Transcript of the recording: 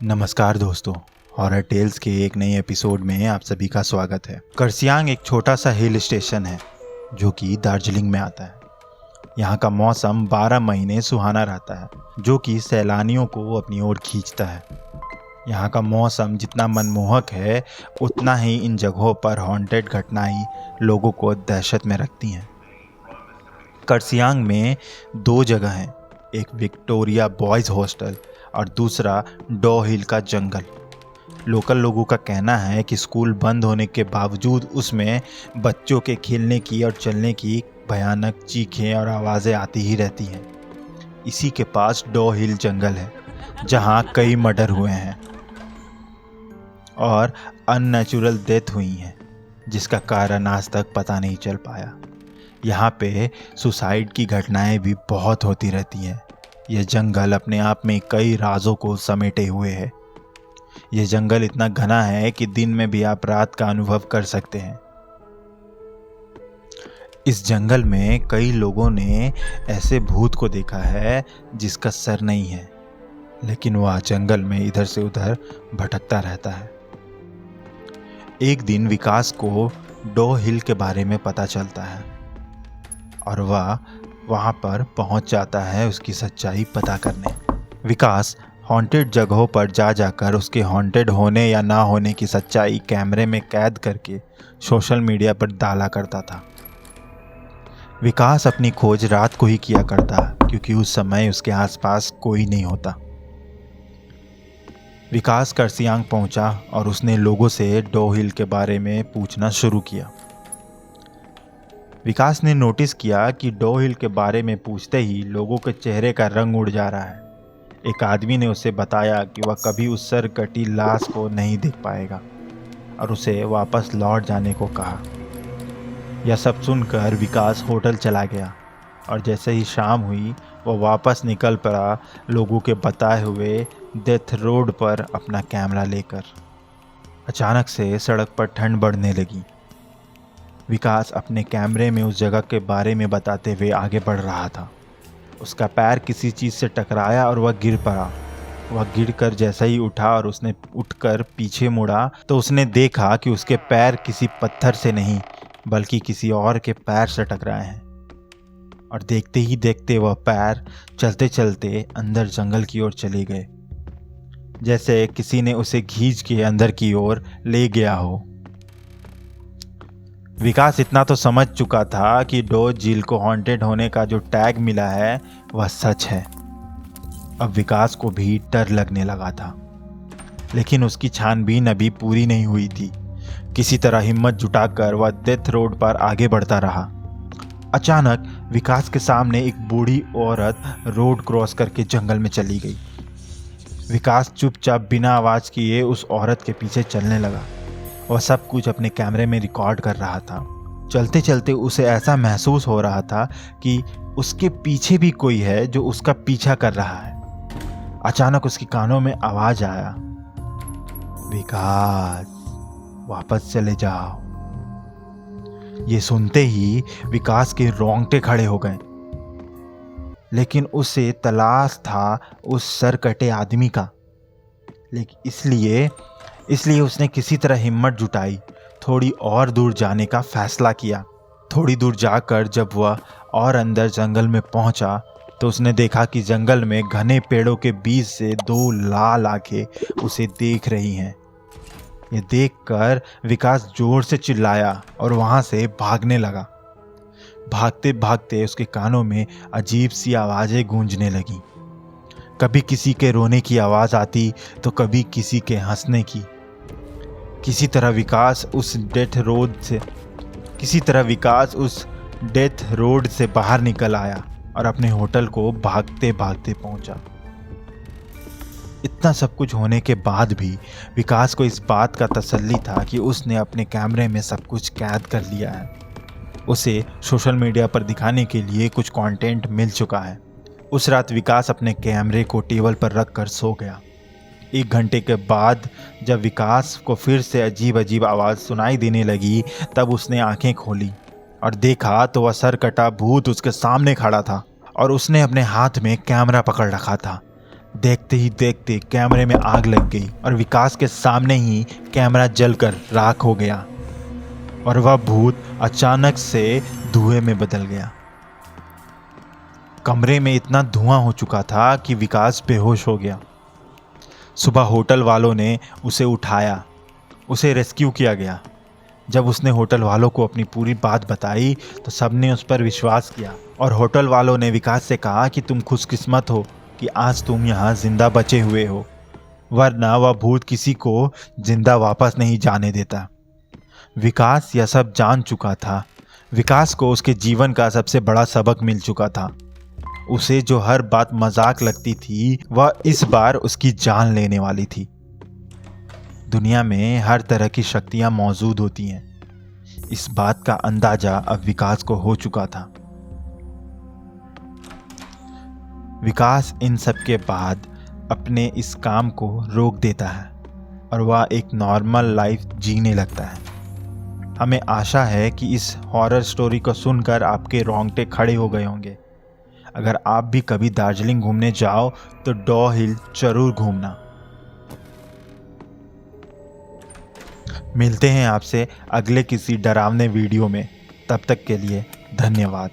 नमस्कार दोस्तों, horror tales के एक नए एपिसोड में आप सभी का स्वागत है। करसियांग एक छोटा सा हिल स्टेशन है जो कि दार्जिलिंग में आता है। यहाँ का मौसम 12 महीने सुहाना रहता है जो कि सैलानियों को अपनी ओर खींचता है। यहाँ का मौसम जितना मनमोहक है उतना ही इन जगहों पर हॉन्टेड घटनाएं लोगों को दहशत में रखती हैं। करसियांग में 2 जगह हैं, एक विक्टोरिया बॉयज़ हॉस्टल और दूसरा डो हिल का जंगल। लोकल लोगों का कहना है कि स्कूल बंद होने के बावजूद उसमें बच्चों के खेलने की और चलने की भयानक चीखें और आवाज़ें आती ही रहती हैं। इसी के पास डो हिल जंगल है जहां कई मर्डर हुए हैं और अननेचुरल डेथ हुई हैं जिसका कारण आज तक पता नहीं चल पाया। यहाँ पे सुसाइड की घटनाएं भी बहुत होती रहती हैं। यह जंगल अपने आप में कई राजों को समेटे हुए है। यह जंगल इतना घना है कि दिन में भी आप रात का अनुभव कर सकते हैं। इस जंगल में कई लोगों ने ऐसे भूत को देखा है जिसका सर नहीं है, लेकिन वह जंगल में इधर से उधर भटकता रहता है। एक दिन विकास को डो हिल के बारे में पता चलता है और वह वहाँ पर पहुँच जाता है उसकी सच्चाई पता करने। विकास हॉन्टेड जगहों पर जाकर उसके हॉन्टेड होने या ना होने की सच्चाई कैमरे में कैद करके सोशल मीडिया पर डाला करता था। विकास अपनी खोज रात को ही किया करता क्योंकि उस समय उसके आसपास कोई नहीं होता। विकास करसियांग पहुंचा और उसने लोगों से डो हिल के बारे में पूछना शुरू किया। विकास ने नोटिस किया कि डो हिल के बारे में पूछते ही लोगों के चेहरे का रंग उड़ जा रहा है। एक आदमी ने उसे बताया कि वह कभी उस सर कटी लाश को नहीं देख पाएगा और उसे वापस लौट जाने को कहा। यह सब सुनकर विकास होटल चला गया और जैसे ही शाम हुई वह वापस निकल पड़ा लोगों के बताए हुए डेथ रोड पर अपना कैमरा लेकर। अचानक से सड़क पर ठंड बढ़ने लगी। विकास अपने कैमरे में उस जगह के बारे में बताते हुए आगे बढ़ रहा था। उसका पैर किसी चीज़ से टकराया और वह गिर पड़ा। वह गिरकर जैसा ही उठा और उसने उठकर पीछे मुड़ा तो उसने देखा कि उसके पैर किसी पत्थर से नहीं बल्कि किसी और के पैर से टकराए हैं और देखते ही देखते वह पैर चलते चलते अंदर जंगल की ओर चले गए, जैसे किसी ने उसे खींच के अंदर की ओर ले गया हो। विकास इतना तो समझ चुका था कि डो झील को हॉन्टेड होने का जो टैग मिला है वह सच है। अब विकास को भी डर लगने लगा था, लेकिन उसकी छानबीन अभी पूरी नहीं हुई थी। किसी तरह हिम्मत जुटाकर वह डेथ रोड पर आगे बढ़ता रहा। अचानक विकास के सामने एक बूढ़ी औरत रोड क्रॉस करके जंगल में चली गई। विकास चुपचाप बिना आवाज किए उस औरत के पीछे चलने लगा। वह सब कुछ अपने कैमरे में रिकॉर्ड कर रहा था। चलते चलते उसे ऐसा महसूस हो रहा था कि उसके पीछे भी कोई है जो उसका पीछा कर रहा है। अचानक उसके कानों में आवाज आया, विकास वापस चले जाओ। ये सुनते ही विकास के रोंगटे खड़े हो गए, लेकिन उसे तलाश था उस सर कटे आदमी का। लेकिन इसलिए उसने किसी तरह हिम्मत जुटाई, थोड़ी और दूर जाने का फैसला किया। थोड़ी दूर जाकर जब वह और अंदर जंगल में पहुंचा तो उसने देखा कि जंगल में घने पेड़ों के बीच से 2 लाल आंखें उसे देख रही हैं। यह देखकर विकास जोर से चिल्लाया और वहां से भागने लगा। भागते भागते उसके कानों में अजीब सी आवाज़ें गूंजने लगीं। कभी किसी के रोने की आवाज़ आती तो कभी किसी के हंसने की। किसी तरह विकास उस डेथ रोड से बाहर निकल आया और अपने होटल को भागते भागते पहुंचा। इतना सब कुछ होने के बाद भी विकास को इस बात का तसल्ली था कि उसने अपने कैमरे में सब कुछ कैद कर लिया है। उसे सोशल मीडिया पर दिखाने के लिए कुछ कंटेंट मिल चुका है। उस रात विकास अपने कैमरे को टेबल पर रखकर सो गया। 1 घंटे के बाद जब विकास को फिर से अजीब अजीब आवाज़ सुनाई देने लगी तब उसने आंखें खोली और देखा तो वह सर कटा भूत उसके सामने खड़ा था और उसने अपने हाथ में कैमरा पकड़ रखा था। देखते ही देखते कैमरे में आग लग गई और विकास के सामने ही कैमरा जलकर राख हो गया और वह भूत अचानक से धुएं में बदल गया। कमरे में इतना धुआं हो चुका था कि विकास बेहोश हो गया। सुबह होटल वालों ने उसे उठाया, उसे रेस्क्यू किया गया। जब उसने होटल वालों को अपनी पूरी बात बताई तो सबने उस पर विश्वास किया और होटल वालों ने विकास से कहा कि तुम खुशकिस्मत हो कि आज तुम यहाँ जिंदा बचे हुए हो, वरना वह भूत किसी को जिंदा वापस नहीं जाने देता। विकास यह सब जान चुका था। विकास को उसके जीवन का सबसे बड़ा सबक मिल चुका था। उसे जो हर बात मजाक लगती थी वह इस बार उसकी जान लेने वाली थी। दुनिया में हर तरह की शक्तियां मौजूद होती हैं, इस बात का अंदाजा अब विकास को हो चुका था। विकास इन सब के बाद अपने इस काम को रोक देता है और वह एक नॉर्मल लाइफ जीने लगता है। हमें आशा है कि इस हॉरर स्टोरी को सुनकर आपके रोंगटे खड़े हो गए होंगे। अगर आप भी कभी दार्जिलिंग घूमने जाओ तो डॉ हिल जरूर घूमना। मिलते हैं आपसे अगले किसी डरावने वीडियो में। तब तक के लिए धन्यवाद।